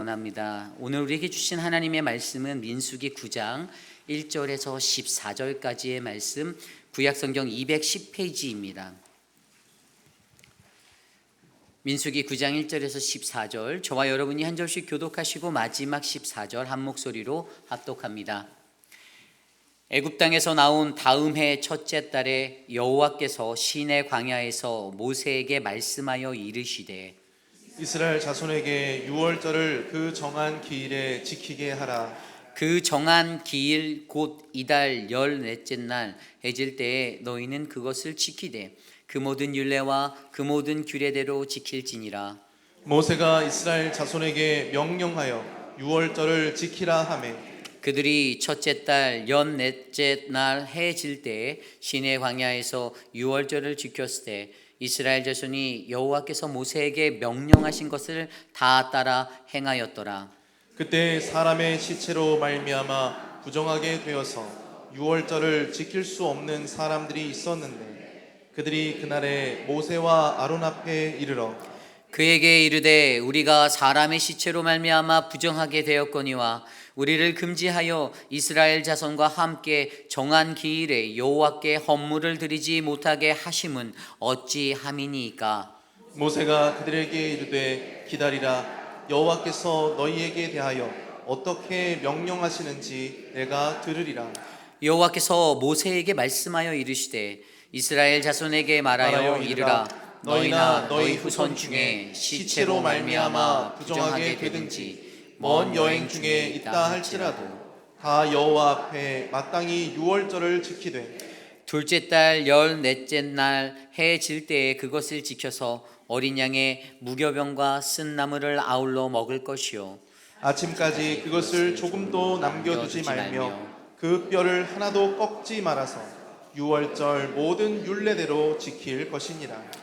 원합니다. 오늘 우리에게 주신 하나님의 말씀은 민수기 9장 1절에서 14절까지의 말씀, 구약성경 210페이지입니다. 민수기 9장 1절에서 14절, 저와 여러분이 한 절씩 교독하시고 마지막 14절 한 목소리로 합독합니다. 애굽 땅에서 나온 다음 해 첫째 달에 여호와께서 시내 광야에서 모세에게 말씀하여 이르시되 이스라엘 자손에게 유월절을 그 정한 기일에 지키게 하라. 그 정한 기일 곧 이달 14째 날 해질 때에 너희는 그것을 지키되 그 모든 율례와 그 모든 규례대로 지킬지니라. 모세가 이스라엘 자손에게 명령하여 유월절을 지키라 하매 그들이 첫째 달 14째 날 해질 때에 시내 광야에서 유월절을 지켰을 때 이스라엘 자손이 여호와께서 모세에게 명령하신 것을 다 따라 행하였더라. 그때 사람의 시체로 말미암아 부정하게 되어서 유월절을 지킬 수 없는 사람들이 있었는데 그들이 그날에 모세와 아론 앞에 이르러 그에게 이르되 우리가 사람의 시체로 말미암아 부정하게 되었거니와 우리를 금지하여 이스라엘 자손과 함께 정한 기일에 여호와께 헌물을 드리지 못하게 하심은 어찌함이니까. 모세가 그들에게 이르되 기다리라. 여호와께서 너희에게 대하여 어떻게 명령하시는지 내가 들으리라. 여호와께서 모세에게 말씀하여 이르시되 이스라엘 자손에게 말하여 이르라. 너희나 너희 후손 중에 시체로 말미암아 부정하게 되든지 먼 여행 중에 있다 할지라도 다 여호와 앞에 마땅히 유월절을 지키되 둘째 달 14째 날 해 질 때에 그것을 지켜서 어린 양의 무교병과 쓴 나물을 아울러 먹을 것이요 아침까지 그것을 조금도 남겨두지 말며 그 뼈를 하나도 꺾지 말아서 유월절 모든 율례대로 지킬 것이니라.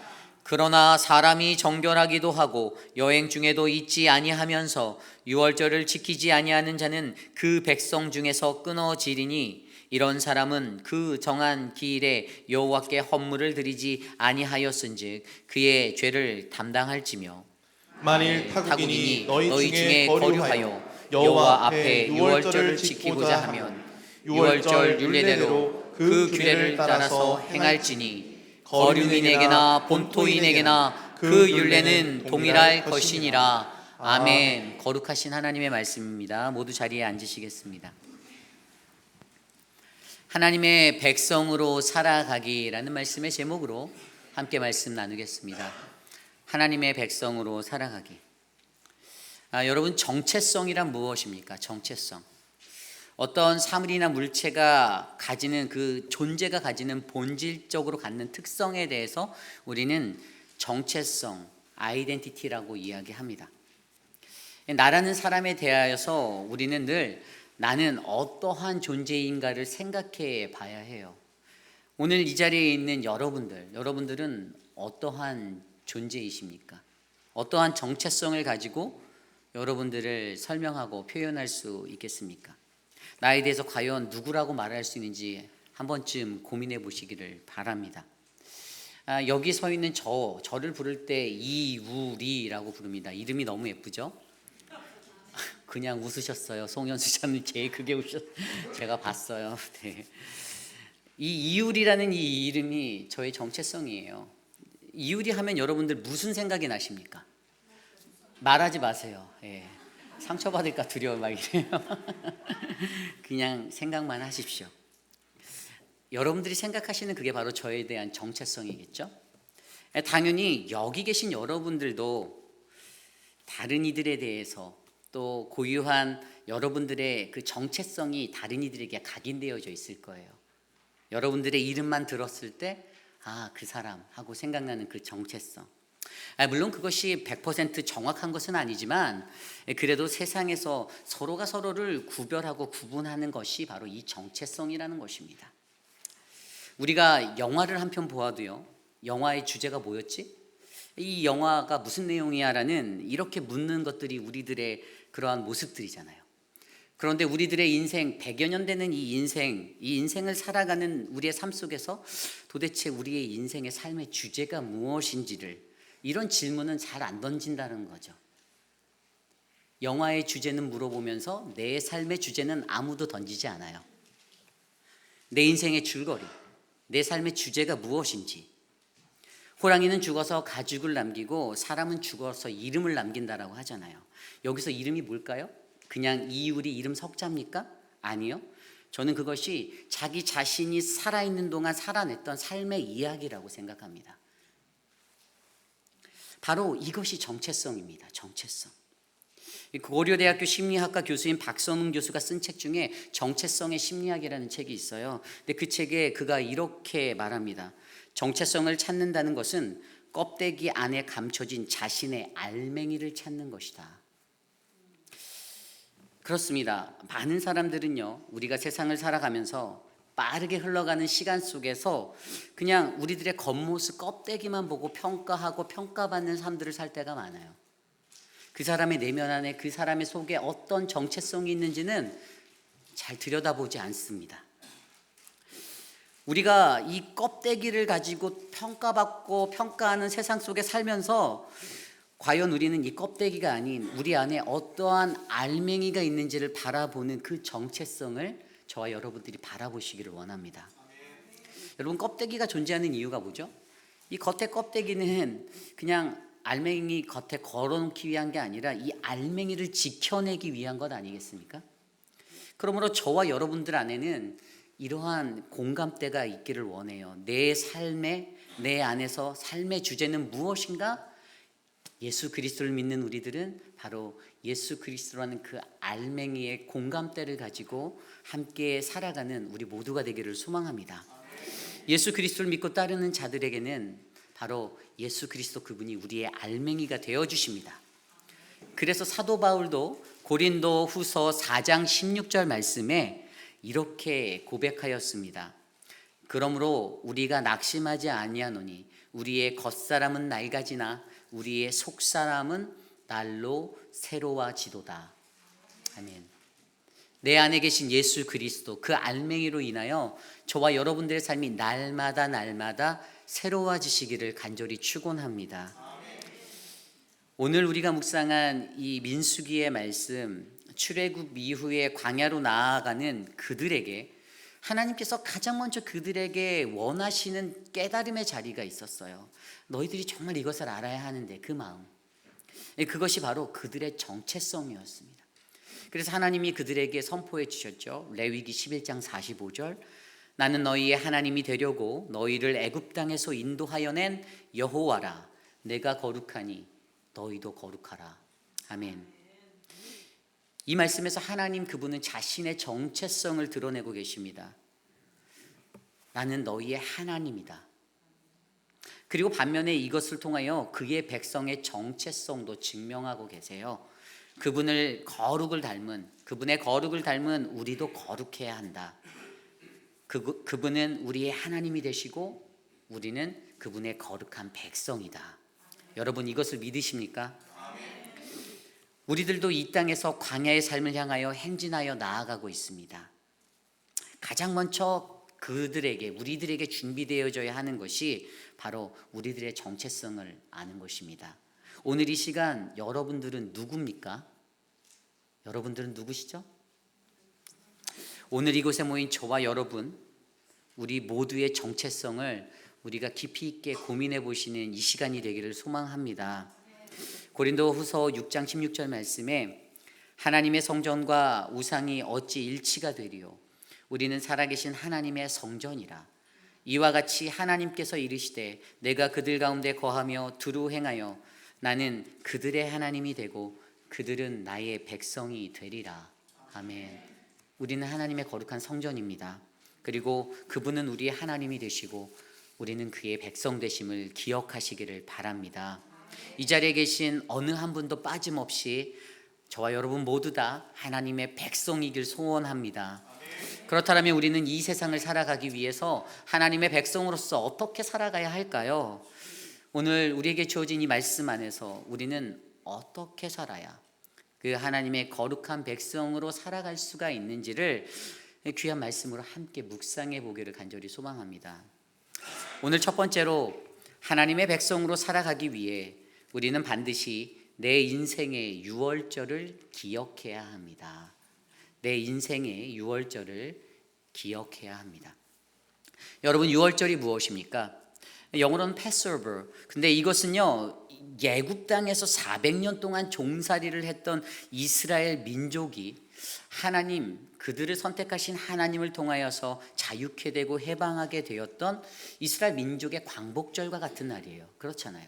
그러나 사람이 정결하기도 하고 여행 중에도 잊지 아니하면서 유월절을 지키지 아니하는 자는 그 백성 중에서 끊어지리니 이런 사람은 그 정한 기일에 여호와께 헌물을 드리지 아니하였은즉 그의 죄를 담당할지며 만일 타국인이 너희 중에 거류하여 여호와 앞에 유월절을 지키고자 하면 유월절 율례대로 그 규례를 따라서 행할지니 거류민에게나 본토인에게나 그 율례는 동일할 것이니라. 아멘. 거룩하신 하나님의 말씀입니다. 모두 자리에 앉으시겠습니다. 하나님의 백성으로 살아가기라는 말씀의 제목으로 함께 말씀 나누겠습니다. 하나님의 백성으로 살아가기. 여러분, 정체성이란 무엇입니까? 정체성. 어떤 사물이나 물체가 가지는 그 존재가 가지는 본질적으로 갖는 특성에 대해서 우리는 정체성, 아이덴티티라고 이야기합니다. 나라는 사람에 대하여서 우리는 늘 나는 어떠한 존재인가를 생각해 봐야 해요. 오늘 이 자리에 있는 여러분들은 어떠한 존재이십니까? 어떠한 정체성을 가지고 여러분들을 설명하고 표현할 수 있겠습니까? 나에 대해서 과연 누구라고 말할 수 있는지 한 번쯤 고민해 보시기를 바랍니다. 여기 서 있는 저를 부를 때 이우리라고 부릅니다. 이름이 너무 예쁘죠? 그냥 웃으셨어요. 송현수 장님 제일 크게 제가 봤어요. 네. 이 이우리라는 이 이름이 저의 정체성이에요. 이우리 하면 여러분들 무슨 생각이 나십니까? 말하지 마세요. 예. 상처받을까 두려워 막 이래요. 그냥 생각만 하십시오. 여러분들이 생각하시는 그게 바로 저에 대한 정체성이겠죠? 당연히 여기 계신 여러분들도 다른 이들에 대해서 또 고유한 여러분들의 그 정체성이 다른 이들에게 각인되어져 있을 거예요. 여러분들의 이름만 들었을 때 그 사람 하고 생각나는 그 정체성. 물론 그것이 100% 정확한 것은 아니지만 그래도 세상에서 서로가 서로를 구별하고 구분하는 것이 바로 이 정체성이라는 것입니다. 우리가 영화를 한 편 보아도요, 영화의 주제가 뭐였지? 이 영화가 무슨 내용이야? 라는 이렇게 묻는 것들이 우리들의 그러한 모습들이잖아요. 그런데 우리들의 인생, 100여 년 되는 이 인생을 살아가는 우리의 삶 속에서 도대체 우리의 인생의 삶의 주제가 무엇인지를 이런 질문은 잘 안 던진다는 거죠. 영화의 주제는 물어보면서 내 삶의 주제는 아무도 던지지 않아요. 내 인생의 줄거리, 내 삶의 주제가 무엇인지. 호랑이는 죽어서 가죽을 남기고 사람은 죽어서 이름을 남긴다라고 하잖아요. 여기서 이름이 뭘까요? 그냥 이유리 이름 석자입니까? 아니요. 저는 그것이 자기 자신이 살아있는 동안 살아냈던 삶의 이야기라고 생각합니다. 바로 이것이 정체성입니다. 정체성. 고려대학교 심리학과 교수인 박선웅 교수가 쓴 책 중에 정체성의 심리학이라는 책이 있어요. 근데 그 책에 그가 이렇게 말합니다. 정체성을 찾는다는 것은 껍데기 안에 감춰진 자신의 알맹이를 찾는 것이다. 그렇습니다. 많은 사람들은요, 우리가 세상을 살아가면서 빠르게 흘러가는 시간 속에서 그냥 우리들의 겉모습 껍데기만 보고 평가하고 평가받는 삶들을 살 때가 많아요. 그 사람의 내면 안에 그 사람의 속에 어떤 정체성이 있는지는 잘 들여다보지 않습니다. 우리가 이 껍데기를 가지고 평가받고 평가하는 세상 속에 살면서 과연 우리는 이 껍데기가 아닌 우리 안에 어떠한 알맹이가 있는지를 바라보는 그 정체성을 저와 여러분들이 바라보시기를 원합니다. 여러분, 껍데기가 존재하는 이유가 뭐죠? 이 겉에 껍데기는 그냥 알맹이 겉에 걸어놓기 위한 게 아니라 이 알맹이를 지켜내기 위한 것 아니겠습니까? 그러므로 저와 여러분들 안에는 이러한 공감대가 있기를 원해요. 내 삶에, 내 안에서 삶의 주제는 무엇인가? 예수 그리스도를 믿는 우리들은 바로 예수 그리스도라는 그 알맹이의 공감대를 가지고 함께 살아가는 우리 모두가 되기를 소망합니다. 예수 그리스도를 믿고 따르는 자들에게는 바로 예수 그리스도 그분이 우리의 알맹이가 되어주십니다. 그래서 사도 바울도 고린도 후서 4장 16절 말씀에 이렇게 고백하였습니다. 그러므로 우리가 낙심하지 아니하노니 우리의 겉사람은 낡아지나 우리의 속사람은 날로 새로워지도다. 아멘. 내 안에 계신 예수 그리스도 그 알맹이로 인하여 저와 여러분들의 삶이 날마다 새로워지시기를 간절히 축원합니다. 오늘 우리가 묵상한 이 민수기의 말씀, 출애굽 이후에 광야로 나아가는 그들에게 하나님께서 가장 먼저 그들에게 원하시는 깨달음의 자리가 있었어요. 너희들이 정말 이것을 알아야 하는데 그 마음, 그것이 바로 그들의 정체성이었습니다. 그래서 하나님이 그들에게 선포해 주셨죠. 레위기 11장 45절, 나는 너희의 하나님이 되려고 너희를 애굽 땅에서 인도하여 낸 여호와라. 내가 거룩하니 너희도 거룩하라. 아멘. 이 말씀에서 하나님 그분은 자신의 정체성을 드러내고 계십니다. 나는 너희의 하나님이다. 그리고 반면에 이것을 통하여 그의 백성의 정체성도 증명하고 계세요. 그분의 거룩을 닮은 우리도 거룩해야 한다. 그분은 우리의 하나님이 되시고 우리는 그분의 거룩한 백성이다. 여러분, 이것을 믿으십니까? 우리들도 이 땅에서 광야의 삶을 향하여 행진하여 나아가고 있습니다. 가장 먼저 우리들에게 준비되어져야 하는 것이 바로 우리들의 정체성을 아는 것입니다. 오늘 이 시간 여러분들은 누굽니까? 여러분들은 누구시죠? 오늘 이곳에 모인 저와 여러분, 우리 모두의 정체성을 우리가 깊이 있게 고민해 보시는 이 시간이 되기를 소망합니다. 고린도 후서 6장 16절 말씀에 하나님의 성전과 우상이 어찌 일치가 되리요? 우리는 살아계신 하나님의 성전이라. 이와 같이 하나님께서 이르시되 내가 그들 가운데 거하며 두루 행하여 나는 그들의 하나님이 되고 그들은 나의 백성이 되리라. 아멘. 우리는 하나님의 거룩한 성전입니다. 그리고 그분은 우리의 하나님이 되시고 우리는 그의 백성 되심을 기억하시기를 바랍니다. 이 자리에 계신 어느 한 분도 빠짐없이 저와 여러분 모두 다 하나님의 백성이길 소원합니다. 그렇다면 우리는 이 세상을 살아가기 위해서 하나님의 백성으로서 어떻게 살아가야 할까요? 오늘 우리에게 주어진 이 말씀 안에서 우리는 어떻게 살아야 그 하나님의 거룩한 백성으로 살아갈 수가 있는지를 귀한 말씀으로 함께 묵상해 보기를 간절히 소망합니다. 오늘 첫 번째로 하나님의 백성으로 살아가기 위해 우리는 반드시 내 인생의 유월절을 기억해야 합니다. 내 인생의 유월절을 기억해야 합니다. 여러분, 유월절이 무엇입니까? 영어로는 Passover. 근데 이것은요, 애굽 땅에서 400년 동안 종살이를 했던 이스라엘 민족이 하나님, 그들을 선택하신 하나님을 통하여서 자유케 되고 해방하게 되었던 이스라엘 민족의 광복절과 같은 날이에요. 그렇잖아요.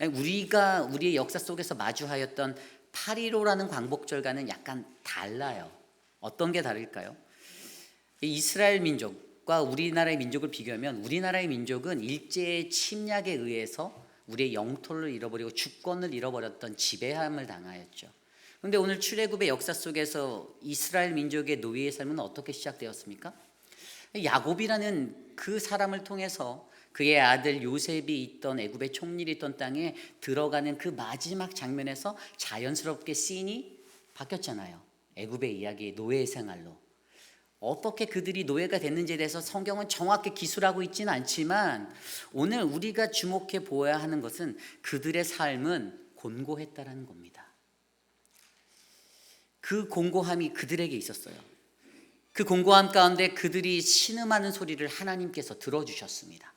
우리가 우리의 역사 속에서 마주하였던 8.15라는 광복절과는 약간 달라요. 어떤 게 다를까요? 이스라엘 민족과 우리나라의 민족을 비교하면 우리나라의 민족은 일제의 침략에 의해서 우리의 영토를 잃어버리고 주권을 잃어버렸던 지배함을 당하였죠. 그런데 오늘 출애굽의 역사 속에서 이스라엘 민족의 노예의 삶은 어떻게 시작되었습니까? 야곱이라는 그 사람을 통해서 그의 아들 요셉이 있던 애굽의 총리를 있던 땅에 들어가는 그 마지막 장면에서 자연스럽게 씬이 바뀌었잖아요. 애굽의 이야기, 노예의 생활로. 어떻게 그들이 노예가 됐는지에 대해서 성경은 정확히 기술하고 있지는 않지만 오늘 우리가 주목해 보아야 하는 것은 그들의 삶은 곤고했다라는 겁니다. 그 곤고함이 그들에게 있었어요. 그 곤고함 가운데 그들이 신음하는 소리를 하나님께서 들어주셨습니다.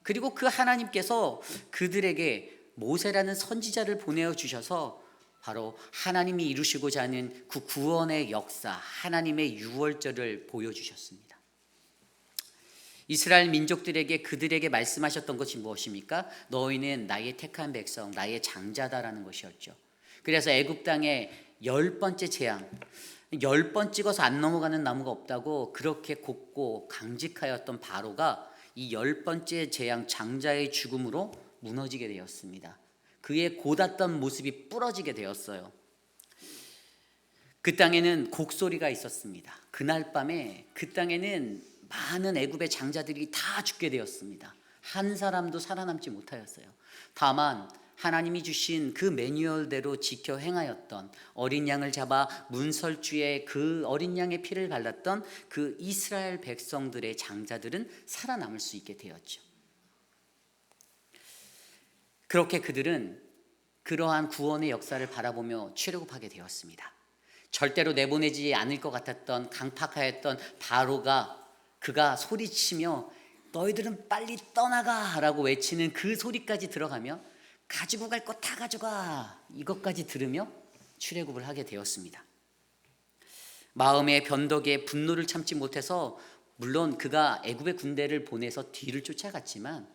그리고 그 하나님께서 그들에게 모세라는 선지자를 보내주셔서 바로 하나님이 이루시고자 하는 그 구원의 역사, 하나님의 유월절을 보여주셨습니다. 이스라엘 민족들에게 그들에게 말씀하셨던 것이 무엇입니까? 너희는 나의 택한 백성, 나의 장자다라는 것이었죠. 그래서 애굽 땅에 10번째 재앙, 10번 찍어서 안 넘어가는 나무가 없다고 그렇게 곱고 강직하였던 바로가 이 10번째 재앙 장자의 죽음으로 무너지게 되었습니다. 그의 곧았던 모습이 부러지게 되었어요. 그 땅에는 곡소리가 있었습니다. 그날 밤에 그 땅에는 많은 애굽의 장자들이 다 죽게 되었습니다. 한 사람도 살아남지 못하였어요. 다만 하나님이 주신 그 매뉴얼대로 지켜 행하였던, 어린 양을 잡아 문설주에 그 어린 양의 피를 발랐던 그 이스라엘 백성들의 장자들은 살아남을 수 있게 되었죠. 그렇게 그들은 그러한 구원의 역사를 바라보며 출애굽하게 되었습니다. 절대로 내보내지 않을 것 같았던 강팍하였던 바로가 그가 소리치며 너희들은 빨리 떠나가라고 외치는 그 소리까지 들어가며 가지고 갈 거 다 가져가 이것까지 들으며 출애굽을 하게 되었습니다. 마음의 변덕에 분노를 참지 못해서 물론 그가 애굽의 군대를 보내서 뒤를 쫓아갔지만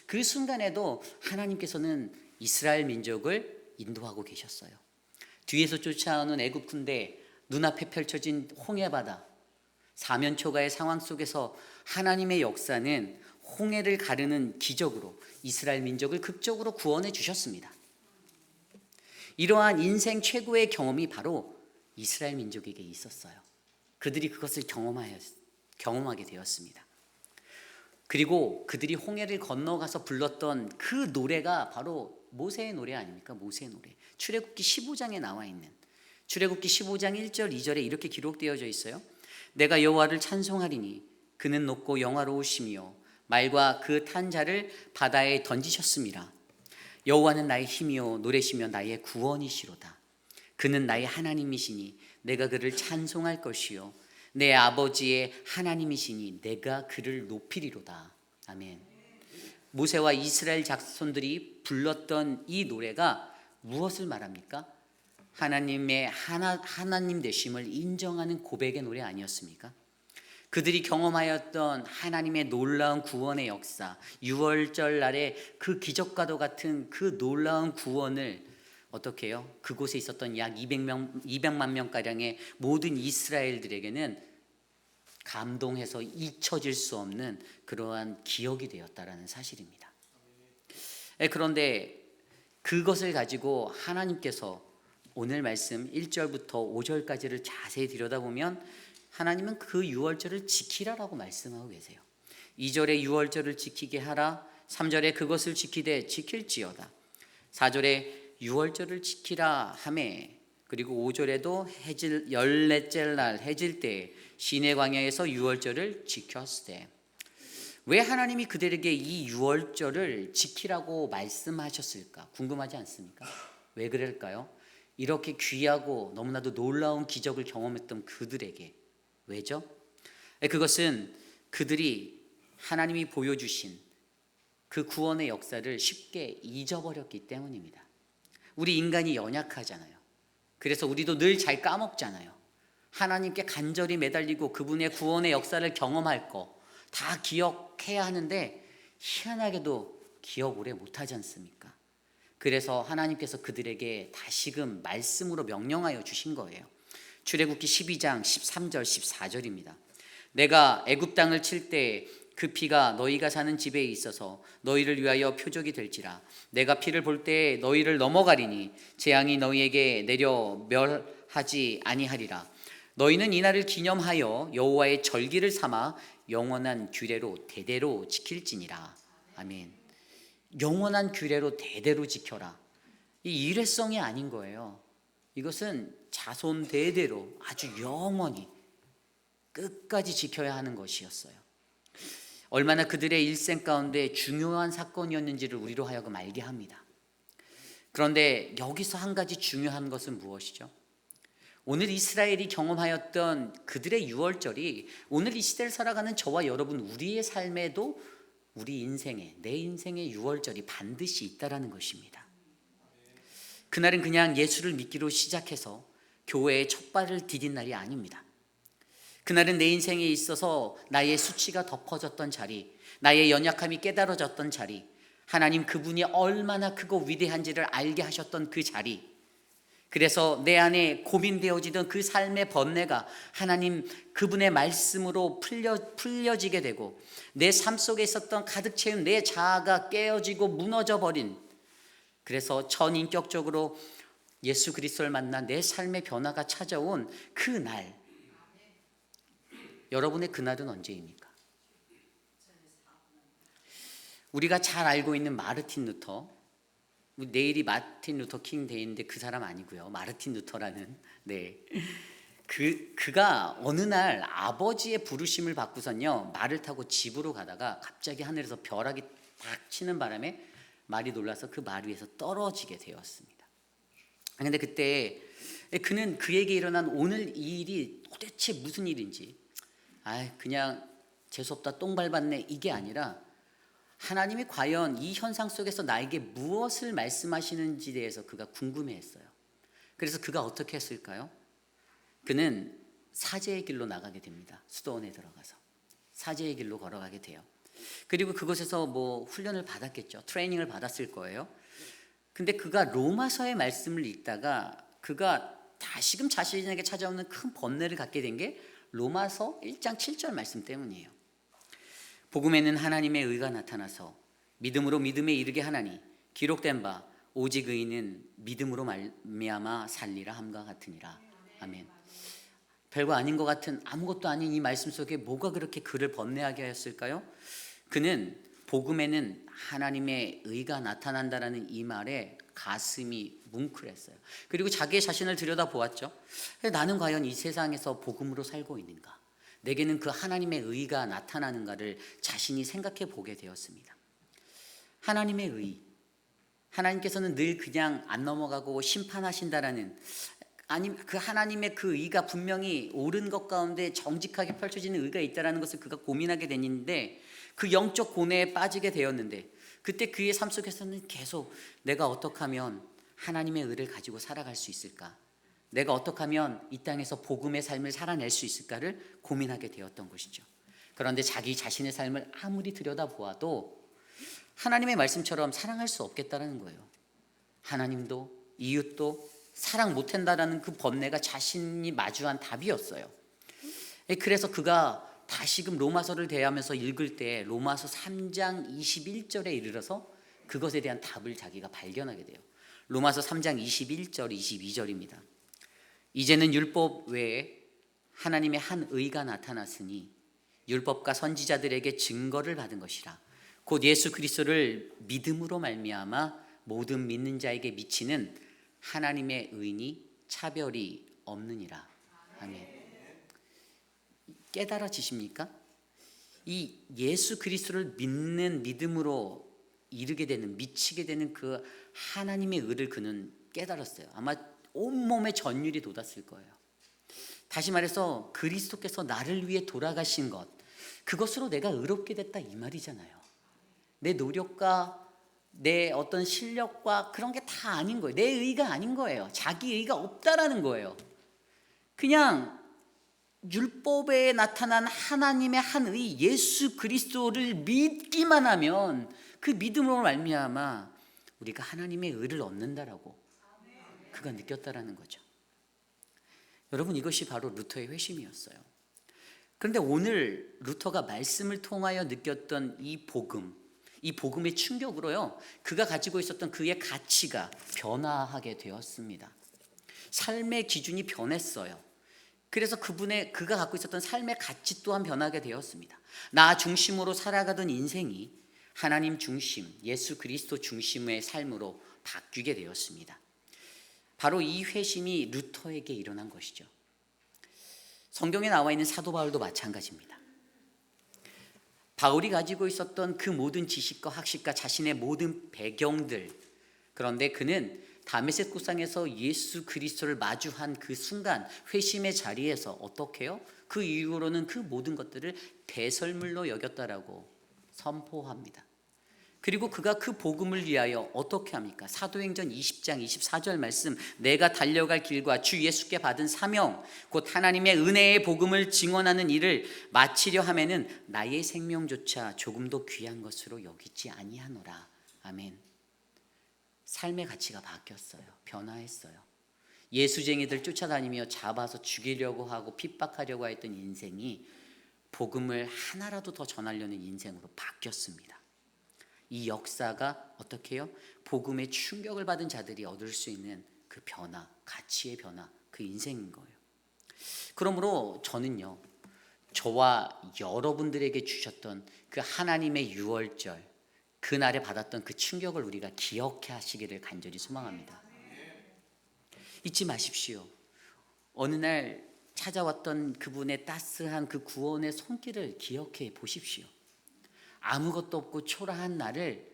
그 순간에도 하나님께서는 이스라엘 민족을 인도하고 계셨어요. 뒤에서 쫓아오는 애굽 군대, 눈앞에 펼쳐진 홍해바다, 사면초가의 상황 속에서 하나님의 역사는 홍해를 가르는 기적으로 이스라엘 민족을 극적으로 구원해 주셨습니다. 이러한 인생 최고의 경험이 바로 이스라엘 민족에게 있었어요. 그들이 그것을 경험하게 되었습니다. 그리고 그들이 홍해를 건너가서 불렀던 그 노래가 바로 모세의 노래 아닙니까? 모세의 노래. 출애굽기 15장에 나와 있는, 출애굽기 15장 1절 2절에 이렇게 기록되어져 있어요. 내가 여호와를 찬송하리니 그는 높고 영화로우시며 말과 그 탄 자를 바다에 던지셨습니다. 여호와는 나의 힘이요 노래시며 나의 구원이시로다. 그는 나의 하나님이시니 내가 그를 찬송할 것이요 내 아버지의 하나님이시니 내가 그를 높이리로다. 아멘. 모세와 이스라엘 자손들이 불렀던 이 노래가 무엇을 말합니까? 하나님의 하나님 되심을 인정하는 고백의 노래 아니었습니까? 그들이 경험하였던 하나님의 놀라운 구원의 역사, 유월절 날에 그 기적과도 같은 그 놀라운 구원을 어떻게 해요? 그곳에 있었던 약 200만 명가량의 모든 이스라엘들에게는 감동해서 잊혀질 수 없는 그러한 기억이 되었다라는 사실입니다. 그런데 그것을 가지고 하나님께서 오늘 말씀 1절부터 5절까지를 자세히 들여다보면 하나님은 그 유월절을 지키라라고 말씀하고 계세요. 2절에 유월절을 지키게 하라, 3절에 그것을 지키되 지킬지어다, 4절에 유월절을 지키라 하매, 그리고 5절에도 해질 14째 날 해질 때 시내 광야에서 유월절을 지켰으되. 왜 하나님이 그들에게 이 유월절을 지키라고 말씀하셨을까? 궁금하지 않습니까? 왜 그럴까요? 이렇게 귀하고 너무나도 놀라운 기적을 경험했던 그들에게. 왜죠? 그것은 그들이 하나님이 보여주신 그 구원의 역사를 쉽게 잊어버렸기 때문입니다. 우리 인간이 연약하잖아요. 그래서 우리도 늘 잘 까먹잖아요. 하나님께 간절히 매달리고 그분의 구원의 역사를 경험할 거 다 기억해야 하는데 희한하게도 기억 오래 못하지 않습니까? 그래서 하나님께서 그들에게 다시금 말씀으로 명령하여 주신 거예요. 출애굽기 12장 13절 14절입니다. 내가 애굽 땅을 칠 때 그 피가 너희가 사는 집에 있어서 너희를 위하여 표적이 될지라. 내가 피를 볼 때 너희를 넘어가리니 재앙이 너희에게 내려 멸하지 아니하리라. 너희는 이날을 기념하여 여호와의 절기를 삼아 영원한 규례로 대대로 지킬지니라. 아멘. 영원한 규례로 대대로 지켜라. 이 일회성이 아닌 거예요. 이것은 자손 대대로 아주 영원히 끝까지 지켜야 하는 것이었어요. 얼마나 그들의 일생 가운데 중요한 사건이었는지를 우리로 하여금 알게 합니다. 그런데 여기서 한 가지 중요한 것은 무엇이죠? 오늘 이스라엘이 경험하였던 그들의 유월절이 오늘 이 시대를 살아가는 저와 여러분 우리의 삶에도 우리 인생에 내 인생의 유월절이 반드시 있다라는 것입니다. 그날은 그냥 예수를 믿기로 시작해서 교회의 첫 발을 디딘 날이 아닙니다. 그날은 내 인생에 있어서 나의 수치가 덮어졌던 자리, 나의 연약함이 깨달아졌던 자리, 하나님 그분이 얼마나 크고 위대한지를 알게 하셨던 그 자리, 그래서 내 안에 고민되어지던 그 삶의 번뇌가 하나님 그분의 말씀으로 풀려지게 되고 내 삶 속에 있었던 가득 채운 내 자아가 깨어지고 무너져 버린, 그래서 전인격적으로 예수 그리스도를 만나 내 삶의 변화가 찾아온 그 날, 여러분의 그날은 언제입니까? 우리가 잘 알고 있는 마르틴 루터, 내일이 마틴 루터 킹 데이인데 그 사람 아니고요. 마르틴 루터라는, 그가 어느 날 아버지의 부르심을 받고선요 말을 타고 집으로 가다가 갑자기 하늘에서 벼락이 딱 치는 바람에 말이 놀라서 그 말 위에서 떨어지게 되었습니다. 그런데 그때 그는 그에게 일어난 오늘 이 일이 도대체 무슨 일인지, 그냥 재수없다 똥 밟았네 이게 아니라 하나님이 과연 이 현상 속에서 나에게 무엇을 말씀하시는지에 대해서 그가 궁금해했어요. 그래서 그가 어떻게 했을까요? 그는 사제의 길로 나가게 됩니다. 수도원에 들어가서 사제의 길로 걸어가게 돼요. 그리고 그곳에서 훈련을 받았겠죠. 트레이닝을 받았을 거예요. 근데 그가 로마서의 말씀을 읽다가 그가 다시금 자신에게 찾아오는 큰 번뇌를 갖게 된 게 로마서 1장 7절 말씀 때문이에요. 복음에는 하나님의 의가 나타나서 믿음으로 믿음에 이르게 하나니 기록된 바 오직 의인은 믿음으로 말미암아 살리라 함과 같으니라. 아멘. 별거 아닌 것 같은, 아무것도 아닌 이 말씀 속에 뭐가 그렇게 그를 번뇌하게 하였을까요? 그는 복음에는 하나님의 의가 나타난다라는 이 말에 가슴이 뭉클했어요. 그리고 자기 자신을 들여다보았죠. 나는 과연 이 세상에서 복음으로 살고 있는가? 내게는 그 하나님의 의가 나타나는가를 자신이 생각해 보게 되었습니다. 하나님의 의, 하나님께서는 늘 그냥 안 넘어가고 심판하신다라는, 아니 그 하나님의 그 의가 분명히 옳은 것 가운데 정직하게 펼쳐지는 의가 있다라는 것을 그가 고민하게 됐는데, 그 영적 고뇌에 빠지게 되었는데, 그때 그의 삶 속에서는 계속 내가 어떻게 하면 하나님의 의를 가지고 살아갈 수 있을까? 내가 어떻게 하면 이 땅에서 복음의 삶을 살아낼 수 있을까를 고민하게 되었던 것이죠. 그런데 자기 자신의 삶을 아무리 들여다보아도 하나님의 말씀처럼 사랑할 수 없겠다는 거예요. 하나님도 이웃도 사랑 못한다라는 그 번뇌가 자신이 마주한 답이었어요. 그래서 그가 다시금 로마서를 대하면서 읽을 때 로마서 3장 21절에 이르러서 그것에 대한 답을 자기가 발견하게 돼요. 로마서 3장 21절 22절입니다. 이제는 율법 외에 하나님의 한 의가 나타났으니 율법과 선지자들에게 증거를 받은 것이라. 곧 예수 그리스도를 믿음으로 말미암아 모든 믿는 자에게 미치는 하나님의 의니 차별이 없느니라. 아멘. 깨달아지십니까? 이 예수 그리스도를 믿는 믿음으로 이르게 되는, 미치게 되는 그 하나님의 의를 그는 깨달았어요. 아마 온몸에 전율이 돋았을 거예요. 다시 말해서 그리스도께서 나를 위해 돌아가신 것, 그것으로 내가 의롭게 됐다 이 말이잖아요. 내 노력과 내 어떤 실력과 그런 게 다 아닌 거예요. 내 의가 아닌 거예요. 자기 의가 없다라는 거예요. 그냥 율법에 나타난 하나님의 한 의 예수 그리스도를 믿기만 하면 그 믿음으로 말미암아 우리가 하나님의 의를 얻는다라고 그가 느꼈다라는 거죠. 여러분, 이것이 바로 루터의 회심이었어요. 그런데 오늘 루터가 말씀을 통하여 느꼈던 이 복음의 충격으로요, 그가 가지고 있었던 그의 가치가 변화하게 되었습니다. 삶의 기준이 변했어요. 그래서 그가 갖고 있었던 삶의 가치 또한 변하게 되었습니다. 나 중심으로 살아가던 인생이 하나님 중심, 예수 그리스도 중심의 삶으로 바뀌게 되었습니다. 바로 이 회심이 루터에게 일어난 것이죠. 성경에 나와 있는 사도 바울도 마찬가지입니다. 바울이 가지고 있었던 그 모든 지식과 학식과 자신의 모든 배경들, 그런데 그는 다메섹구상에서 예수 그리스도를 마주한 그 순간 회심의 자리에서 어떻게 해요? 그 이후로는 그 모든 것들을 배설물로 여겼다라고 선포합니다. 그리고 그가 그 복음을 위하여 어떻게 합니까? 사도행전 20장 24절 말씀, 내가 달려갈 길과 주 예수께 받은 사명 곧 하나님의 은혜의 복음을 증언하는 일을 마치려 하면은 나의 생명조차 조금도 귀한 것으로 여기지 아니하노라. 아멘. 삶의 가치가 바뀌었어요. 변화했어요. 예수쟁이들 쫓아다니며 잡아서 죽이려고 하고 핍박하려고 했던 인생이 복음을 하나라도 더 전하려는 인생으로 바뀌었습니다. 이 역사가 어떻게 해요? 복음의 충격을 받은 자들이 얻을 수 있는 그 변화, 가치의 변화, 그 인생인 거예요. 그러므로 저는요, 저와 여러분들에게 주셨던 그 하나님의 유월절, 그날에 받았던 그 충격을 우리가 기억해 하시기를 간절히 소망합니다. 잊지 마십시오. 어느 날 찾아왔던 그분의 따스한 그 구원의 손길을 기억해 보십시오. 아무것도 없고 초라한 나를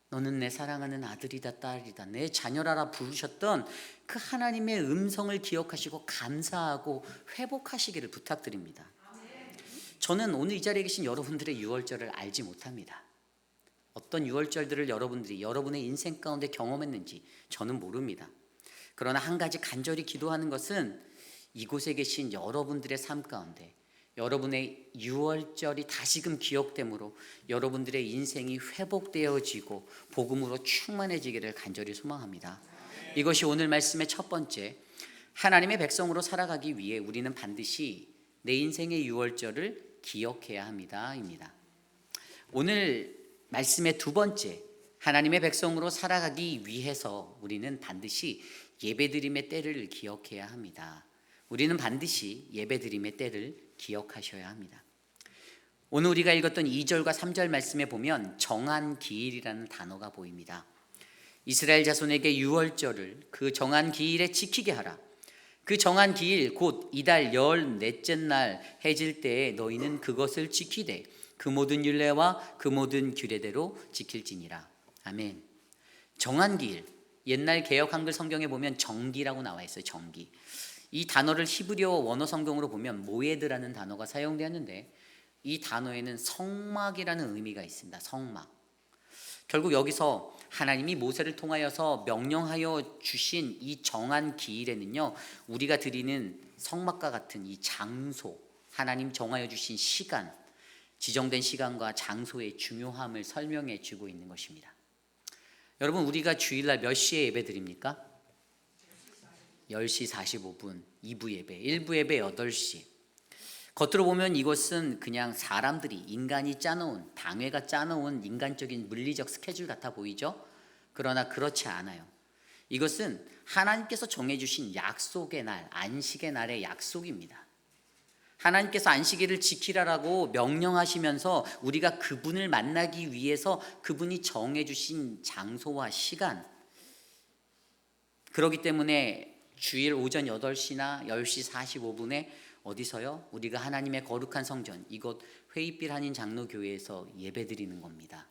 너는 내 사랑하는 아들이다 딸이다 내 자녀라라 부르셨던 그 하나님의 음성을 기억하시고 감사하고 회복하시기를 부탁드립니다. 저는 오늘 이 자리에 계신 여러분들의 유월절을 알지 못합니다. 어떤 유월절들을 여러분들이 여러분의 인생 가운데 경험했는지 저는 모릅니다. 그러나 한 가지 간절히 기도하는 것은 이곳에 계신 여러분들의 삶 가운데 여러분의 유월절이 다시금 기억되므로 여러분들의 인생이 회복되어지고 복음으로 충만해지기를 간절히 소망합니다. 이것이 오늘 말씀의 첫 번째, 하나님의 백성으로 살아가기 위해 우리는 반드시 내 인생의 유월절을 기억해야 합니다입니다. 오늘 말씀의 두 번째, 하나님의 백성으로 살아가기 위해서 우리는 반드시 예배드림의 때를 기억해야 합니다. 우리는 반드시 예배드림의 때를 기억하셔야 합니다. 오늘 우리가 읽었던 2절과 3절 말씀에 보면 정한 기일이라는 단어가 보입니다. 이스라엘 자손에게 유월절을 그 정한 기일에 지키게 하라. 그 정한 기일 곧 이달 14째 날 해질 때에 너희는 그것을 지키되 그 모든 율례와 그 모든 규례대로 지킬지니라. 아멘. 정한 기일, 옛날 개역 한글 성경에 보면 정기라고 나와 있어요. 정기. 이 단어를 히브리어 원어 성경으로 보면 모에드라는 단어가 사용되었는데 이 단어에는 성막이라는 의미가 있습니다. 성막. 결국 여기서 하나님이 모세를 통하여서 명령하여 주신 이 정한 기일에는요, 우리가 드리는 성막과 같은 이 장소, 하나님 정하여 주신 시간, 지정된 시간과 장소의 중요함을 설명해 주고 있는 것입니다. 여러분, 우리가 주일날 몇 시에 예배 드립니까? 10시 45분 2부 예배, 1부 예배 8시. 겉으로 보면 이것은 그냥 사람들이, 인간이 짜놓은, 당회가 짜놓은 인간적인 물리적 스케줄 같아 보이죠? 그러나 그렇지 않아요. 이것은 하나님께서 정해주신 약속의 날, 안식의 날의 약속입니다. 하나님께서 안식일을 지키라라고 명령하시면서 우리가 그분을 만나기 위해서 그분이 정해주신 장소와 시간, 그렇기 때문에 주일 오전 8시나 10시 45분에 어디서요? 우리가 하나님의 거룩한 성전, 이곳 회의빌 한인 장로교회에서 예배드리는 겁니다.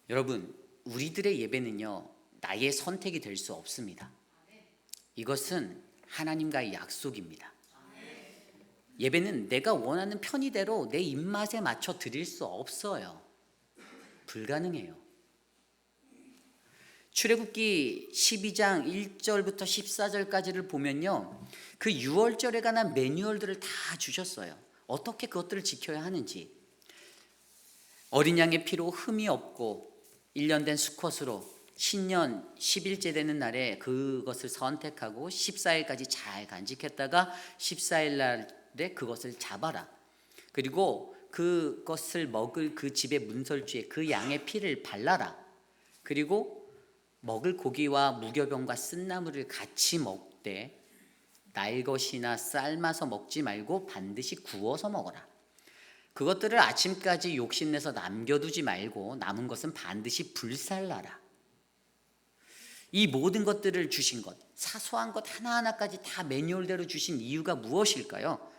여러분, 우리들의 예배는요, 나의 선택이 될 수 없습니다. 이것은 하나님과의 약속입니다. 예배는 내가 원하는 편의대로 내 입맛에 맞춰 드릴 수 없어요. 불가능해요. 출애굽기 12장 1절부터 14절까지를 보면요, 그 유월절에 관한 매뉴얼들을 다 주셨어요. 어떻게 그것들을 지켜야 하는지. 어린 양의 피로 흠이 없고 1년 된 수컷으로 신년 10일째 되는 날에 그것을 선택하고 14일까지 잘 간직했다가 14일 날에 그것을 잡아라. 그리고 그것을 먹을 그 집의 문설주에 그 양의 피를 발라라. 그리고 먹을 고기와 무교병과 쓴나물을 같이 먹되 날것이나 삶아서 먹지 말고 반드시 구워서 먹어라. 그것들을 아침까지 욕심내서 남겨두지 말고 남은 것은 반드시 불살라라. 이 모든 것들을 주신 것, 사소한 것 하나하나까지 다 매뉴얼대로 주신 이유가 무엇일까요?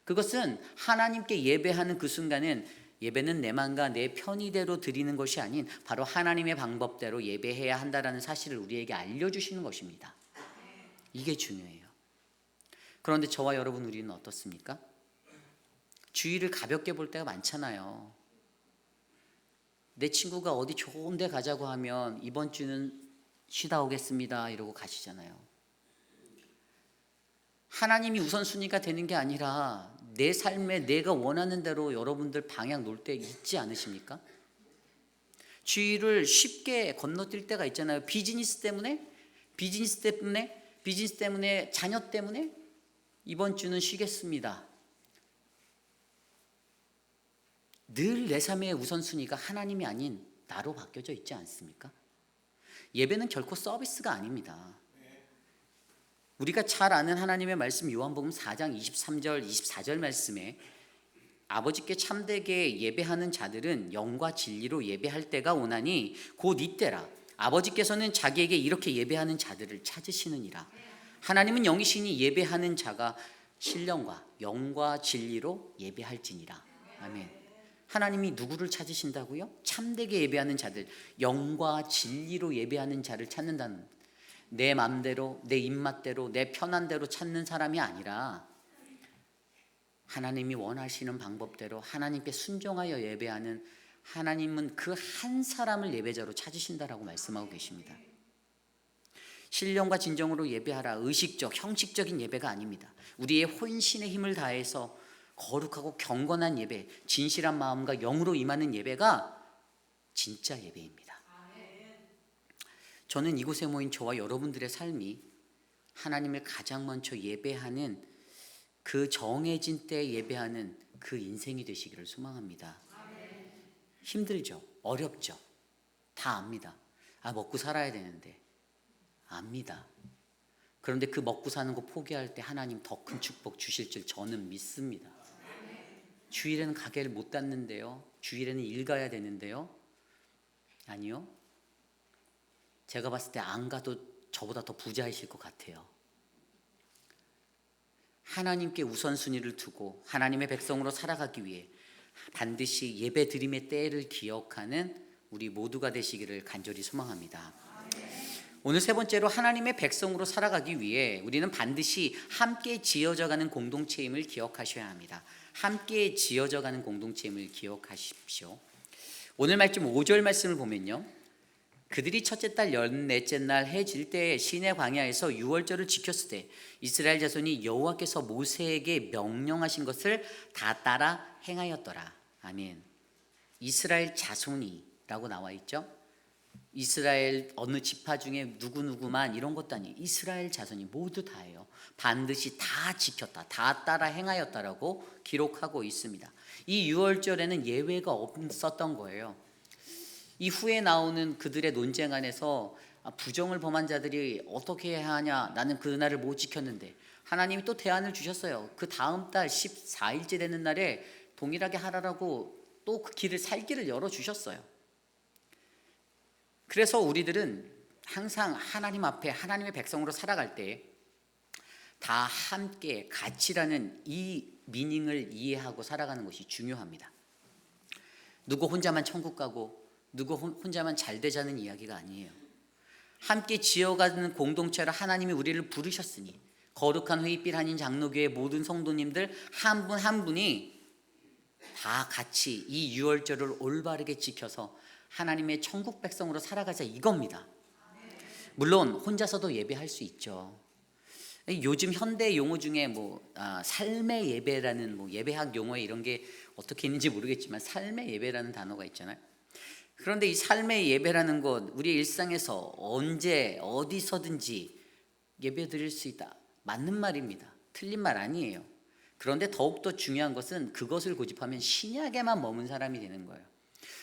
그것은 하나님께 예배하는 그 순간은 예배는 내 맘과 내 편의대로 드리는 것이 아닌 바로 하나님의 방법대로 예배해야 한다는 사실을 우리에게 알려주시는 것입니다. 이게 중요해요. 그런데 저와 여러분, 우리는 어떻습니까? 주일을 가볍게 볼 때가 많잖아요. 내 친구가 어디 좋은 데 가자고 하면 이번 주는 쉬다 오겠습니다 이러고 가시잖아요. 하나님이 우선순위가 되는 게 아니라 내 삶에 내가 원하는 대로 여러분들 방향 놓을 때 있지 않으십니까? 주일을 쉽게 건너뛸 때가 있잖아요. 비즈니스 때문에, 자녀 때문에 이번 주는 쉬겠습니다. 늘 내 삶의 우선순위가 하나님이 아닌 나로 바뀌어져 있지 않습니까? 예배는 결코 서비스가 아닙니다. 우리가 잘 아는 하나님의 말씀, 요한복음 4장 23절 24절 말씀에 아버지께 참되게 예배하는 자들은 영과 진리로 예배할 때가 오나니 곧 이때라. 아버지께서는 자기에게 이렇게 예배하는 자들을 찾으시느니라. 하나님은 영이시니 예배하는 자가 신령과 영과 진리로 예배할지니라. 아멘. 하나님이 누구를 찾으신다고요? 참되게 예배하는 자들, 영과 진리로 예배하는 자를 찾는다는, 내 맘대로, 내 입맛대로, 내 편한 대로 찾는 사람이 아니라 하나님이 원하시는 방법대로 하나님께 순종하여 예배하는, 하나님은 그 한 사람을 예배자로 찾으신다라고 말씀하고 계십니다. 신령과 진정으로 예배하라. 의식적, 형식적인 예배가 아닙니다. 우리의 혼신의 힘을 다해서 거룩하고 경건한 예배, 진실한 마음과 영으로 임하는 예배가 진짜 예배입니다. 저는 이곳에 모인 저와 여러분들의 삶이 하나님을 가장 먼저 예배하는, 그 정해진 때 예배하는 그 인생이 되시기를 소망합니다. 힘들죠? 어렵죠? 다 압니다. 먹고 살아야 되는데 압니다. 그런데 그 먹고 사는 거 포기할 때 하나님 더 큰 축복 주실 줄 저는 믿습니다. 주일에는 가게를 못 닫는데요, 주일에는 일 가야 되는데요, 아니요, 제가 봤을 때 안 가도 저보다 더 부자이실 것 같아요. 하나님께 우선순위를 두고 하나님의 백성으로 살아가기 위해 반드시 예배 드림의 때를 기억하는 우리 모두가 되시기를 간절히 소망합니다. 오늘 세 번째로, 하나님의 백성으로 살아가기 위해 우리는 반드시 함께 지어져가는 공동체임을 기억하셔야 합니다. 함께 지어져가는 공동체임을 기억하십시오. 오늘 말씀 5절 말씀을 보면요, 그들이 첫째 달 14째 날 해 질 때 시내 광야에서 유월절을 지켰을 때 이스라엘 자손이 여호와께서 모세에게 명령하신 것을 다 따라 행하였더라. 아멘. 이스라엘 자손이라고 나와 있죠. 이스라엘 어느 지파 중에 누구누구만 이런 것도 아니에요. 이스라엘 자손이 모두 다예요. 반드시 다 지켰다, 다 따라 행하였다라고 기록하고 있습니다. 이 유월절에는 예외가 없었던 거예요. 이후에 나오는 그들의 논쟁 안에서 부정을 범한 자들이 어떻게 해야 하냐, 나는 그날을 못 지켰는데 하나님이 또 대안을 주셨어요. 그 다음 달 14일째 되는 날에 동일하게 하라라고 또 그 길을, 살길을 열어주셨어요. 그래서 우리들은 항상 하나님 앞에 하나님의 백성으로 살아갈 때 다 함께 같이라는 이 미닝을 이해하고 살아가는 것이 중요합니다. 누구 혼자만 천국 가고 누구 혼자만 잘 되자는 이야기가 아니에요. 함께 지어가는 공동체로 하나님이 우리를 부르셨으니 거룩한 회의빛 한인 장로교회 모든 성도님들 한 분 한 분이 다 같이 이 유월절을 올바르게 지켜서 하나님의 천국 백성으로 살아가자 이겁니다. 물론 혼자서도 예배할 수 있죠. 요즘 현대 용어 중에 삶의 예배라는 예배학 용어에 이런 게 어떻게 있는지 모르겠지만 삶의 예배라는 단어가 있잖아요. 그런데 이 삶의 예배라는 것, 우리의 일상에서 언제 어디서든지 예배 드릴 수 있다, 맞는 말입니다. 틀린 말 아니에요. 그런데 더욱더 중요한 것은 그것을 고집하면 신약에만 머문 사람이 되는 거예요.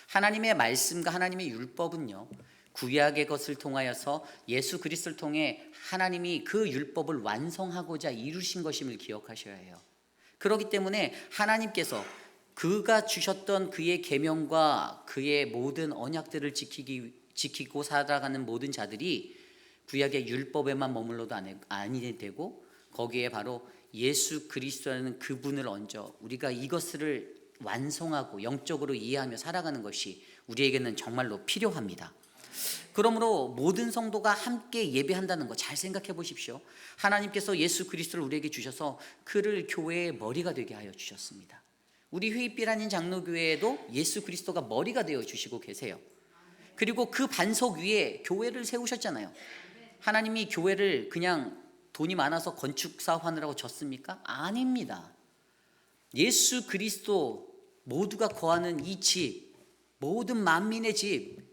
하나님의 말씀과 하나님의 율법은요, 구약의 것을 통하여서 예수 그리스도를 통해 하나님이 그 율법을 완성하고자 이루신 것임을 기억하셔야 해요. 그렇기 때문에 하나님께서 그가 주셨던 그의 계명과 그의 모든 언약들을 지키고 살아가는 모든 자들이 구약의 율법에만 머물러도 아니 되고, 거기에 바로 예수 그리스도라는 그분을 얹어 우리가 이것을 완성하고 영적으로 이해하며 살아가는 것이 우리에게는 정말로 필요합니다. 그러므로 모든 성도가 함께 예배한다는 거 잘 생각해 보십시오. 하나님께서 예수 그리스도를 우리에게 주셔서 그를 교회의 머리가 되게 하여 주셨습니다. 우리 회의빛 한인 장로교회에도 예수 그리스도가 머리가 되어 주시고 계세요. 그리고 그 반석 위에 교회를 세우셨잖아요. 하나님이 교회를 그냥 돈이 많아서 건축 사업하느라고 줬습니까? 아닙니다. 예수 그리스도 모두가 거하는 이 집, 모든 만민의 집,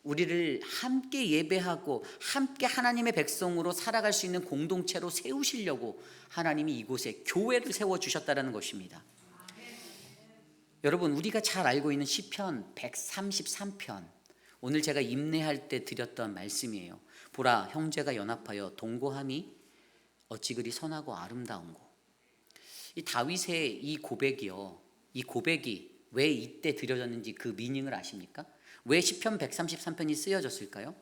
우리를 함께 예배하고 함께 하나님의 백성으로 살아갈 수 있는 공동체로 세우시려고 하나님이 이곳에 교회를 세워주셨다는 것입니다. 여러분, 우리가 잘 알고 있는 시편 133편, 오늘 제가 임내할 때 드렸던 말씀이에요. 보라, 형제가 연합하여 동거함이 어찌 그리 선하고 아름다운고. 이 다윗의 이 고백이요, 이 고백이 왜 이때 드려졌는지 그 미닝을 아십니까? 왜 시편 133편이 쓰여졌을까요?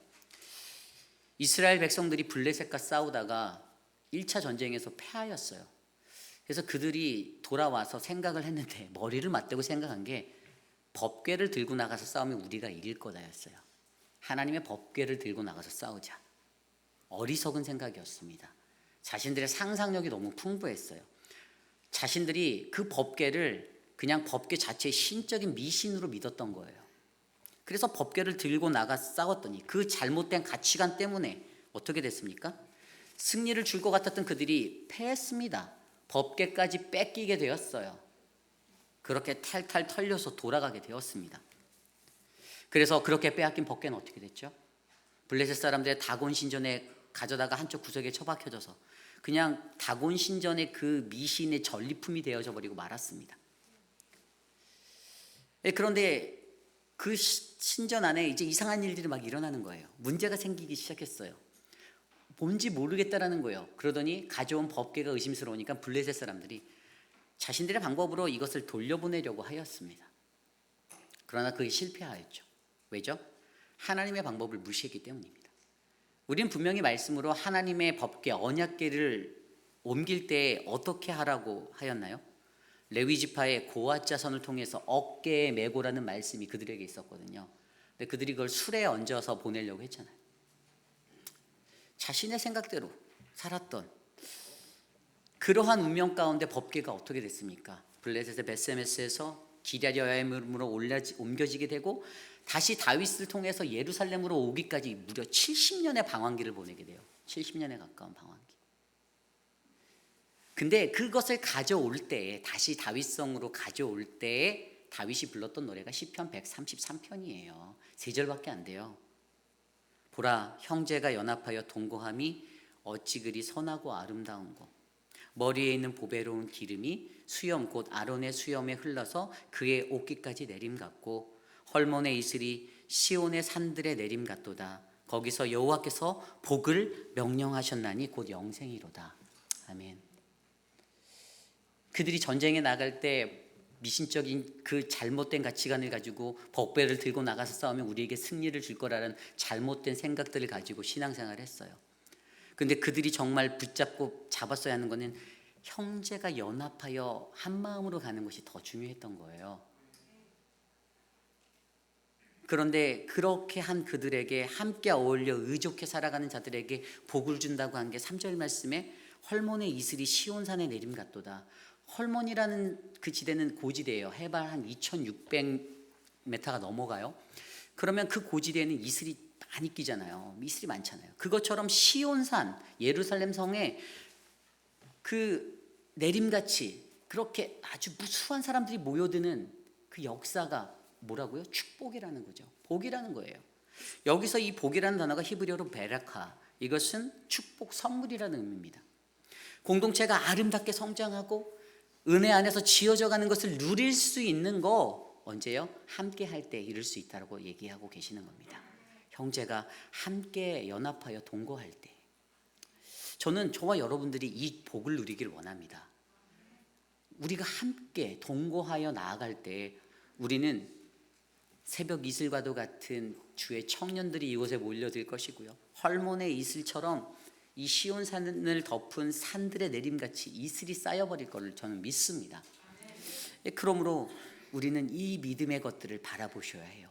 이스라엘 백성들이 블레셋과 싸우다가 1차 전쟁에서 패하였어요. 그래서 그들이 돌아와서 생각을 했는데 머리를 맞대고 생각한 게 법궤를 들고 나가서 싸우면 우리가 이길 거다였어요. 하나님의 법궤를 들고 나가서 싸우자. 어리석은 생각이었습니다. 자신들의 상상력이 너무 풍부했어요. 자신들이 그 법궤를 그냥 법궤 자체의 신적인 미신으로 믿었던 거예요. 그래서 법궤를 들고 나가 싸웠더니 그 잘못된 가치관 때문에 어떻게 됐습니까? 승리를 줄 것 같았던 그들이 패했습니다. 법궤까지 뺏기게 되었어요. 그렇게 탈탈 털려서 돌아가게 되었습니다. 그래서 그렇게 빼앗긴 법궤는 어떻게 됐죠? 블레셋 사람들의 다곤 신전에 가져다가 한쪽 구석에 처박혀져서 그냥 다곤 신전의 그 미신의 전리품이 되어져 버리고 말았습니다. 그런데 그 신전 안에 이제 이상한 일들이 막 일어나는 거예요. 문제가 생기기 시작했어요. 뭔지 모르겠다라는 거예요. 그러더니 가져온 법궤가 의심스러우니까 블레셋 사람들이 자신들의 방법으로 이것을 돌려보내려고 하였습니다. 그러나 그게 실패하였죠. 왜죠? 하나님의 방법을 무시했기 때문입니다. 우리는 분명히 말씀으로 하나님의 법궤, 언약궤를 옮길 때 어떻게 하라고 하였나요? 레위 지파의 고앗 자손을 통해서 어깨에 메고라는 말씀이 그들에게 있었거든요. 근데 그들이 그걸 술에 얹어서 보내려고 했잖아요. 자신의 생각대로 살았던 그러한 운명 가운데 법궤가 어떻게 됐습니까? 블레셋의 베세메스에서 기랴여야임으로 옮겨지게 되고 다시 다윗을 통해서 예루살렘으로 오기까지 무려 70년의 방황기를 보내게 돼요. 70년에 가까운 방황기. 근데 그것을 가져올 때에, 다시 다윗성으로 가져올 때에 다윗이 불렀던 노래가 시편 133편이에요. 3절밖에 안 돼요. 보라, 형제가 연합하여 동거함이 어찌 그리 선하고 아름다운고. 머리에 있는 보배로운 기름이 수염 곧 아론의 수염에 흘러서 그의 옷깃까지 내림 같고 헐몬의 이슬이 시온의 산들의 내림 같도다. 거기서 여호와께서 복을 명령하셨나니 곧 영생이로다. 아멘. 그들이 전쟁에 나갈 때 미신적인 그 잘못된 가치관을 가지고 법궤를 들고 나가서 싸우면 우리에게 승리를 줄 거라는 잘못된 생각들을 가지고 신앙생활을 했어요. 근데 그들이 정말 붙잡고 잡았어야 하는 것은 형제가 연합하여 한 마음으로 가는 것이 더 중요했던 거예요. 그런데 그렇게 한 그들에게 함께 어울려 의족해 살아가는 자들에게 복을 준다고 한 게 3절 말씀에 헐몬의 이슬이 시온산에 내림 같도다. 헐몬이라는 그 지대는 고지대예요. 해발 한 2600m가 넘어가요. 그러면 그 고지대에는 이슬이 많이 끼잖아요. 이슬이 많잖아요. 그것처럼 시온산 예루살렘 성에 그 내림같이 그렇게 아주 무수한 사람들이 모여드는 그 역사가 뭐라고요? 축복이라는 거죠. 복이라는 거예요. 여기서 이 복이라는 단어가 히브리어로 베라카, 이것은 축복, 선물이라는 의미입니다. 공동체가 아름답게 성장하고 은혜 안에서 지어져 가는 것을 누릴 수 있는 거 언제요? 함께 할 때 이룰 수 있다고 얘기하고 계시는 겁니다. 형제가 함께 연합하여 동거할 때, 저는 저와 여러분들이 이 복을 누리길 원합니다. 우리가 함께 동거하여 나아갈 때 우리는 새벽 이슬과도 같은 주의 청년들이 이곳에 몰려들 것이고요, 헐몬의 이슬처럼 이 시온산을 덮은 산들의 내림같이 이슬이 쌓여버릴 것을 저는 믿습니다. 그러므로 우리는 이 믿음의 것들을 바라보셔야 해요.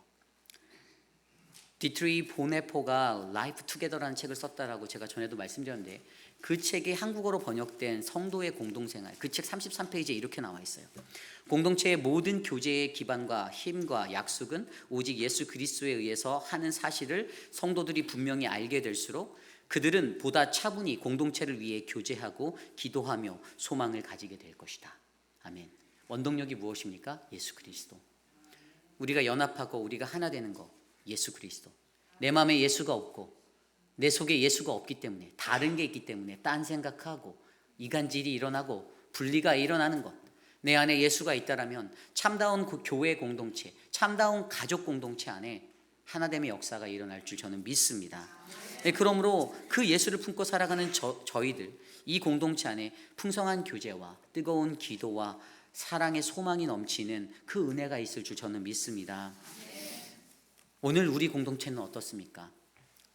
디트리 보네포가 라이프 투게더라는 책을 썼다라고 제가 전에도 말씀드렸는데, 그 책이 한국어로 번역된 성도의 공동생활, 그 책 33페이지에 이렇게 나와 있어요. 공동체의 모든 교제의 기반과 힘과 약속은 오직 예수 그리스도에 의해서 하는 사실을 성도들이 분명히 알게 될수록 그들은 보다 차분히 공동체를 위해 교제하고 기도하며 소망을 가지게 될 것이다. 아멘. 원동력이 무엇입니까? 예수 그리스도. 우리가 연합하고 우리가 하나 되는 거, 예수 그리스도. 내 마음에 예수가 없고 내 속에 예수가 없기 때문에, 다른 게 있기 때문에 딴 생각하고 이간질이 일어나고 분리가 일어나는 것, 내 안에 예수가 있다라면 참다운 교회 공동체, 참다운 가족 공동체 안에 하나됨의 역사가 일어날 줄 저는 믿습니다. 그러므로 그 예수를 품고 살아가는 저희들, 이 공동체 안에 풍성한 교제와 뜨거운 기도와 사랑의 소망이 넘치는 그 은혜가 있을 줄 저는 믿습니다. 오늘 우리 공동체는 어떻습니까?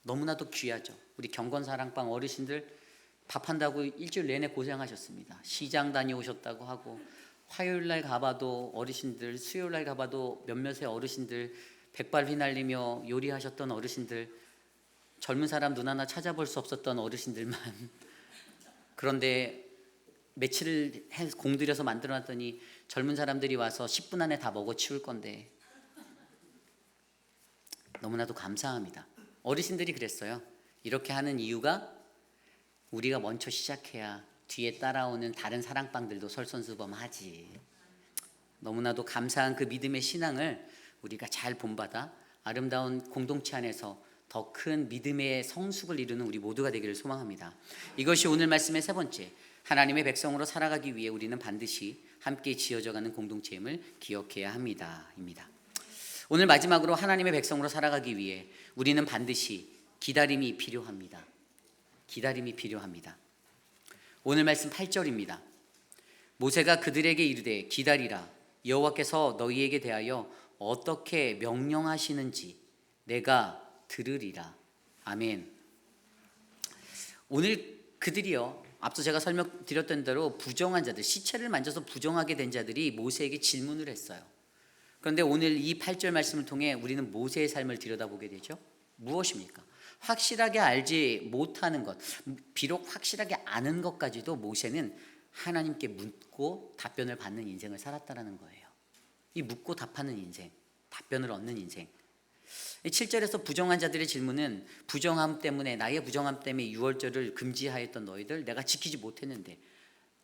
너무나도 귀하죠. 우리 경건사랑방 어르신들 밥한다고 일주일 내내 고생하셨습니다. 시장 다녀오셨다고 하고, 화요일날 가봐도 어르신들, 수요일날 가봐도 몇몇의 어르신들, 백발 휘날리며 요리하셨던 어르신들, 젊은 사람 눈 하나 찾아볼 수 없었던 어르신들만 그런데 며칠을 공들여서 만들어놨더니 젊은 사람들이 와서 10분 안에 다 먹어치울 건데 너무나도 감사합니다. 어르신들이 그랬어요. 이렇게 하는 이유가 우리가 먼저 시작해야 뒤에 따라오는 다른 사랑방들도 설선수범하지. 너무나도 감사한 그 믿음의 신앙을 우리가 잘 본받아 아름다운 공동체 안에서 더 큰 믿음의 성숙을 이루는 우리 모두가 되기를 소망합니다. 이것이 오늘 말씀의 세 번째, 하나님의 백성으로 살아가기 위해 우리는 반드시 함께 지어져가는 공동체임을 기억해야 합니다. 입니다. 오늘 마지막으로 하나님의 백성으로 살아가기 위해 우리는 반드시 기다림이 필요합니다. 기다림이 필요합니다. 오늘 말씀 8절입니다. 모세가 그들에게 이르되 기다리라, 여호와께서 너희에게 대하여 어떻게 명령하시는지 내가 들으리라. 아멘. 오늘 그들이요, 앞서 제가 설명드렸던 대로 부정한 자들, 시체를 만져서 부정하게 된 자들이 모세에게 질문을 했어요. 그런데 오늘 이 8절 말씀을 통해 우리는 모세의 삶을 들여다보게 되죠. 무엇입니까? 확실하게 알지 못하는 것, 비록 확실하게 아는 것까지도 모세는 하나님께 묻고 답변을 받는 인생을 살았다는 거예요. 이 묻고 답하는 인생, 답변을 얻는 인생. 7절에서 부정한 자들의 질문은 부정함 때문에, 나의 부정함 때문에 유월절을 금지하였던 너희들 내가 지키지 못했는데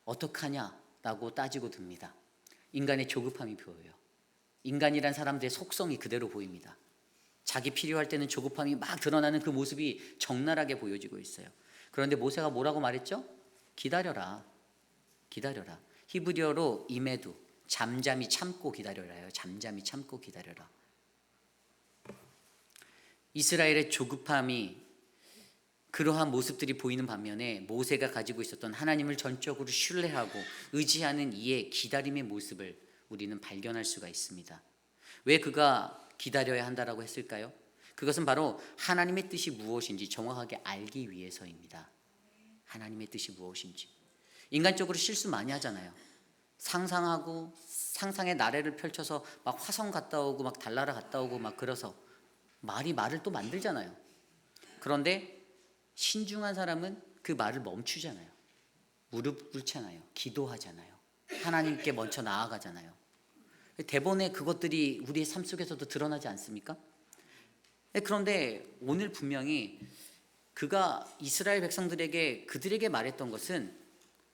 어떡하냐라고 따지고 듭니다. 인간의 조급함이 보여요. 인간이란 사람들의 속성이 그대로 보입니다. 자기 필요할 때는 조급함이 막 드러나는 그 모습이 적나라하게 보여지고 있어요. 그런데 모세가 뭐라고 말했죠? 기다려라. 기다려라. 히브리어로 이메두, 잠잠히 참고 기다려라요. 잠잠히 참고 기다려라. 이스라엘의 조급함이 그러한 모습들이 보이는 반면에 모세가 가지고 있었던 하나님을 전적으로 신뢰하고 의지하는 이의 기다림의 모습을 우리는 발견할 수가 있습니다. 왜 그가 기다려야 한다라고 했을까요? 그것은 바로 하나님의 뜻이 무엇인지 정확하게 알기 위해서입니다. 하나님의 뜻이 무엇인지. 인간적으로 실수 많이 하잖아요. 상상하고 상상의 나래를 펼쳐서 막 화성 갔다 오고 막 달나라 갔다 오고 막 그래서 말이 말을 또 만들잖아요. 그런데 신중한 사람은 그 말을 멈추잖아요. 무릎 꿇잖아요. 기도하잖아요. 하나님께 먼저 나아가잖아요. 대본에 그것들이 우리의 삶 속에서도 드러나지 않습니까? 그런데 오늘 분명히 그가 이스라엘 백성들에게 그들에게 말했던 것은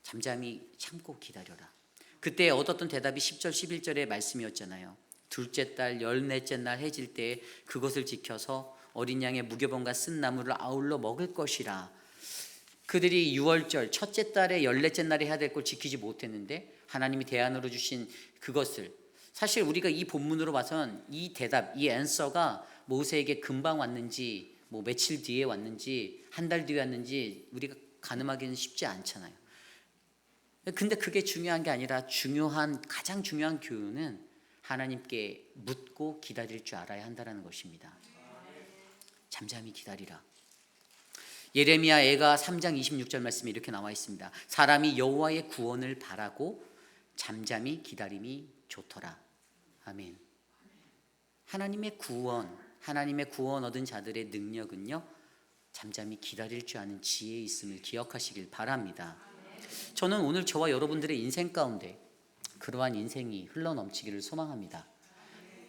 잠잠히 참고 기다려라. 그때 얻었던 대답이 10절 11절의 말씀이었잖아요. 둘째 달 열넷째 날 해질 때 그것을 지켜서 어린 양의 무교병과 쓴 나물을 아울러 먹을 것이라. 그들이 6월절 첫째 달에 열넷째 날에 해야 될 걸 지키지 못했는데 하나님이 대안으로 주신 그것을, 사실 우리가 이 본문으로 봐선 이 대답, 이 앤서가 모세에게 금방 왔는지 뭐 며칠 뒤에 왔는지 한 달 뒤에 왔는지 우리가 가늠하기는 쉽지 않잖아요. 근데 그게 중요한 게 아니라 가장 중요한 교훈은 하나님께 묻고 기다릴 줄 알아야 한다는 것입니다. 잠잠히 기다리라. 예레미야 애가 3장 26절 말씀에 이렇게 나와 있습니다. 사람이 여호와의 구원을 바라고 잠잠히 기다림이 좋더라. 아멘. 하나님의 구원 얻은 자들의 능력은요, 잠잠히 기다릴 줄 아는 지혜에 있음을 기억하시길 바랍니다. 저는 오늘 저와 여러분들의 인생 가운데 그러한 인생이 흘러넘치기를 소망합니다.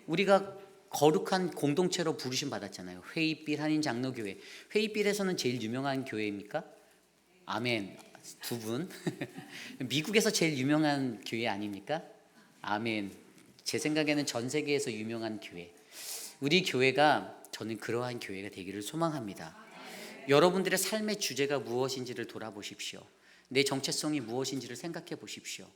우리가 거룩한 공동체로 부르심 받았잖아요. 회의빌 한인 장로교회. 회의빌에서는 제일 유명한 교회입니까? 아멘. 두 분. 미국에서 제일 유명한 교회 아닙니까? 아멘. 제 생각에는 전 세계에서 유명한 교회. 우리 교회가, 저는 그러한 교회가 되기를 소망합니다. 여러분들의 삶의 주제가 무엇인지를 돌아보십시오. 내 정체성이 무엇인지를 생각해 보십시오.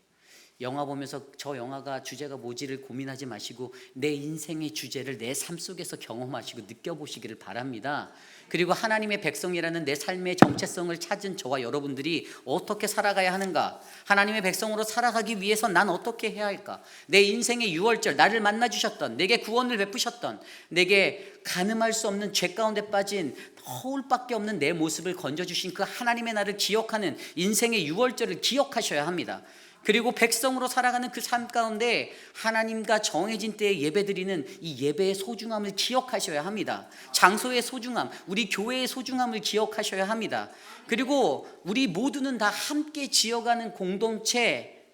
영화 보면서 저 영화가 주제가 뭐지를 고민하지 마시고 내 인생의 주제를 내 삶 속에서 경험하시고 느껴보시기를 바랍니다. 그리고 하나님의 백성이라는 내 삶의 정체성을 찾은 저와 여러분들이 어떻게 살아가야 하는가, 하나님의 백성으로 살아가기 위해서 난 어떻게 해야 할까, 내 인생의 6월절 나를 만나주셨던, 내게 구원을 베푸셨던, 내게 가늠할 수 없는 죄 가운데 빠진 허울밖에 없는 내 모습을 건져주신 그 하나님의 나를 기억하는 인생의 6월절을 기억하셔야 합니다. 그리고 백성으로 살아가는 그 삶 가운데 하나님과 정해진 때에 예배드리는 이 예배의 소중함을 기억하셔야 합니다. 장소의 소중함, 우리 교회의 소중함을 기억하셔야 합니다. 그리고 우리 모두는 다 함께 지어가는 공동체,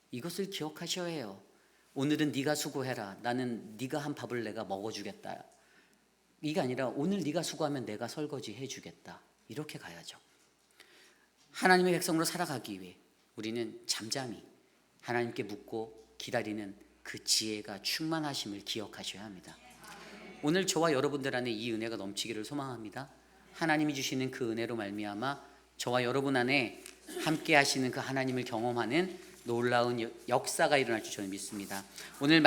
이것을 기억하셔야 해요. 오늘은 네가 수고해라. 나는 네가 한 밥을 내가 먹어주겠다. 이게 아니라 오늘 네가 수고하면 내가 설거지 해주겠다. 이렇게 가야죠. 하나님의 백성으로 살아가기 위해 우리는 잠잠히 하나님께 묻고 기다리는 그 지혜가 충만하심을 기억하셔야 합니다. 오늘 저와 여러분들 안에 이 은혜가 넘치기를 소망합니다. 하나님이 주시는 그 은혜로 말미암아 저와 여러분 안에 함께 하시는 그 하나님을 경험하는 놀라운 역사가 일어날 줄 저는 믿습니다. 오늘